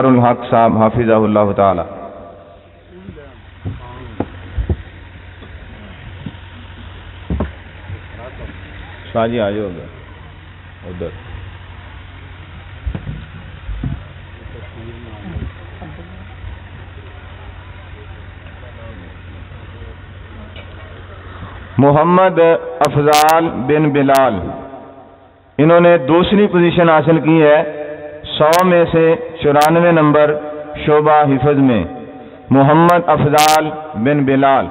الحق صاحب حافظہ اللہ تعالی۔ شاہ جی آئے ہوگا ادھر۔ محمد افضال بن بلال، انہوں نے دوسری پوزیشن حاصل کی ہے 100 میں سے 94 نمبر شعبہ حفظ میں۔ محمد افضال بن بلال۔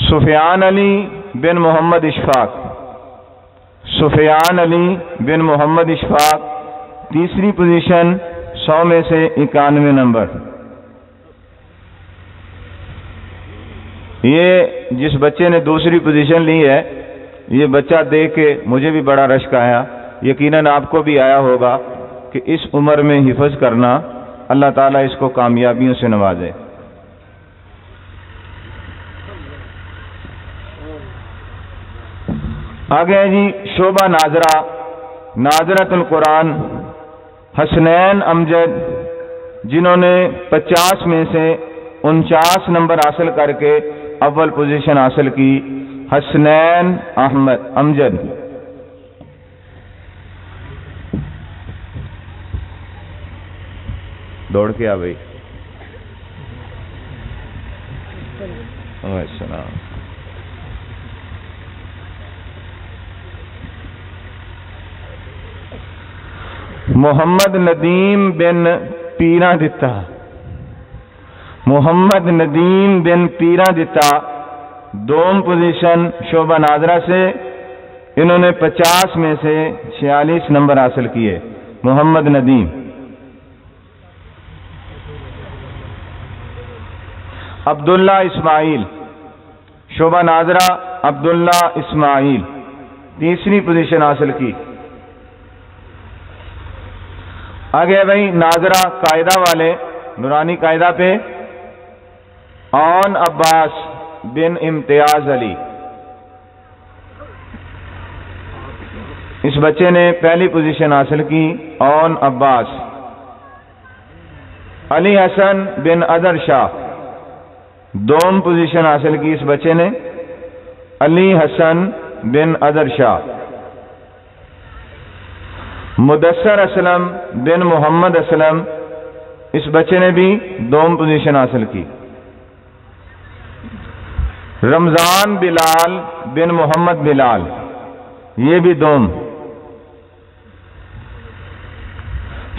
سفیان علی بن محمد اشفاق، سفیان علی بن محمد اشفاق، تیسری پوزیشن 100 میں سے 91 نمبر۔ یہ جس بچے نے دوسری پوزیشن لی ہے، یہ بچہ دیکھ کے مجھے بھی بڑا رشک آیا، یقیناً آپ کو بھی آیا ہوگا کہ اس عمر میں حفظ کرنا، اللہ تعالیٰ اس کو کامیابیوں سے نوازے۔ آگے جی شعبہ ناظرہ، ناظرۃ القرآن، حسنین امجد، جنہوں نے 50 میں سے 49 نمبر حاصل کر کے اول پوزیشن حاصل کی۔ حسنین احمد امجد۔ دوڑ کے آ بھائی۔ السلام۔ محمد ندیم بن پیرا دتا، محمد ندیم بن پیرا دتا، دوم پوزیشن شعبہ ناظرہ سے، انہوں نے 50 میں سے 46 نمبر حاصل کیے۔ محمد ندیم۔ عبداللہ اسماعیل، شعبہ ناظرہ عبداللہ اسماعیل، تیسری پوزیشن حاصل کی۔ آگے بھائی ناظرہ قاعدہ والے، نورانی قاعدہ پہ، اون عباس بن امتیاز علی، اس بچے نے پہلی پوزیشن حاصل کی۔ اون عباس۔ علی حسن بن اظہر شاہ، دوم پوزیشن حاصل کی اس بچے نے۔ علی حسن بن اظہر شاہ۔ مدثر اسلم بن محمد اسلم، اس بچے نے بھی دوم پوزیشن حاصل کی۔ رمضان بلال بن محمد بلال، یہ بھی دوم۔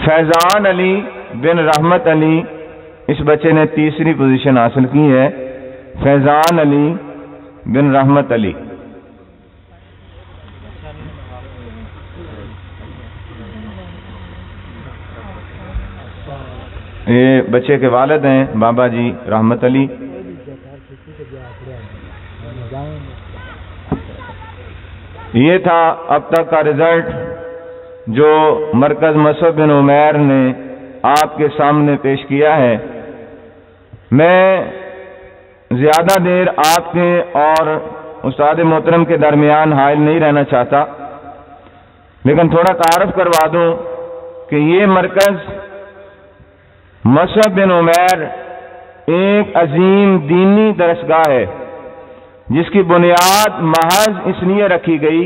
فیضان علی بن رحمت علی، اس بچے نے تیسری پوزیشن حاصل کی ہے۔ فیضان علی بن رحمت علی۔ یہ بچے کے والد ہیں بابا جی رحمت علی۔ یہ تھا اب تک کا رزلٹ جو مرکز مصعب بن عمیر نے آپ کے سامنے پیش کیا ہے۔ میں زیادہ دیر آپ کے اور استاد محترم کے درمیان حائل نہیں رہنا چاہتا، لیکن تھوڑا تعارف کروا دوں کہ یہ مرکز مصعب بن عمیر ایک عظیم دینی درسگاہ ہے، جس کی بنیاد محض اس لیے رکھی گئی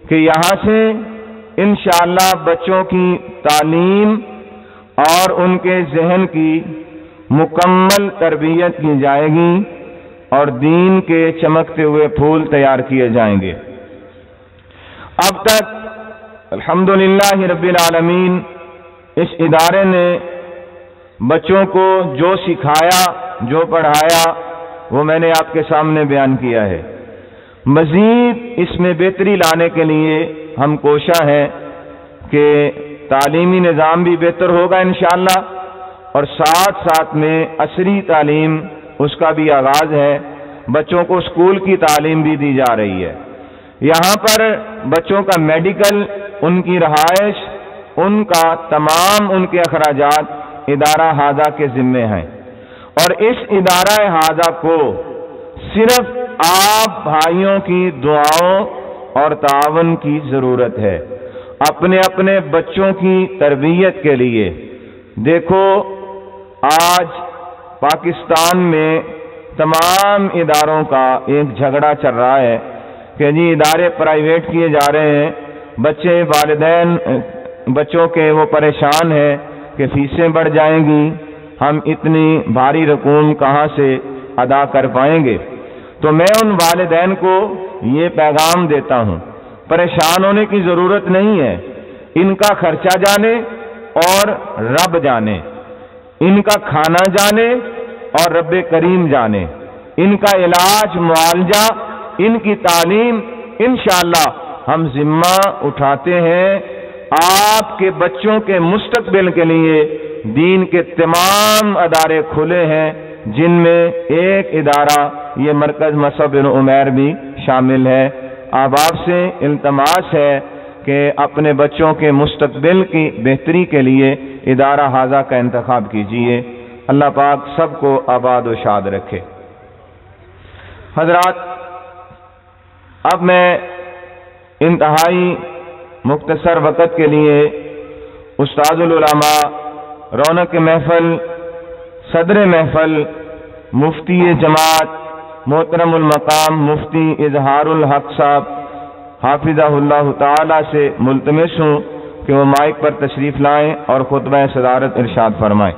کہ یہاں سے انشاءاللہ بچوں کی تعلیم اور ان کے ذہن کی مکمل تربیت کی جائے گی اور دین کے چمکتے ہوئے پھول تیار کیے جائیں گے۔ اب تک الحمدللہ رب العالمین اس ادارے نے بچوں کو جو سکھایا، جو پڑھایا، وہ میں نے آپ کے سامنے بیان کیا ہے۔ مزید اس میں بہتری لانے کے لیے ہم کوشاں ہیں کہ تعلیمی نظام بھی بہتر ہوگا انشاءاللہ، اور ساتھ ساتھ میں عصری تعلیم اس کا بھی آغاز ہے۔ بچوں کو اسکول کی تعلیم بھی دی جا رہی ہے۔ یہاں پر بچوں کا میڈیکل، ان کی رہائش، ان کا تمام ان کے اخراجات ادارہ ہاذا کے ذمے ہیں، اور اس ادارہ ہاذا کو صرف آپ بھائیوں کی دعاؤں اور تعاون کی ضرورت ہے اپنے اپنے بچوں کی تربیت کے لیے۔ دیکھو آج پاکستان میں تمام اداروں کا ایک جھگڑا چل رہا ہے کہ جی ادارے پرائیویٹ کیے جا رہے ہیں، بچے والدین بچوں کے وہ پریشان ہیں کہ فیسیں بڑھ جائیں گی، ہم اتنی بھاری رقوم کہاں سے ادا کر پائیں گے۔ تو میں ان والدین کو یہ پیغام دیتا ہوں، پریشان ہونے کی ضرورت نہیں ہے، ان کا خرچہ جانے اور رب جانے، ان کا کھانا جانے اور رب کریم جانے، ان کا علاج معالجہ، ان کی تعلیم انشاءاللہ ہم ذمہ اٹھاتے ہیں۔ آپ کے بچوں کے مستقبل کے لیے دین کے تمام ادارے کھلے ہیں، جن میں ایک ادارہ یہ مرکز مصعب بن عمیر بھی شامل ہے۔ آپ سے التماس ہے کہ اپنے بچوں کے مستقبل کی بہتری کے لیے ادارہ ھذا کا انتخاب کیجیے۔ اللہ پاک سب کو آباد و شاد رکھے۔ حضرات، اب میں انتہائی مختصر وقت کے لیے استاد العلماء، رونق محفل، صدر محفل، مفتی جماعت محترم المقام مفتی اظہار الحق صاحب حافظہ اللہ تعالی سے ملتمس ہوں کہ وہ مائک پر تشریف لائیں اور خطبہ صدارت ارشاد فرمائیں۔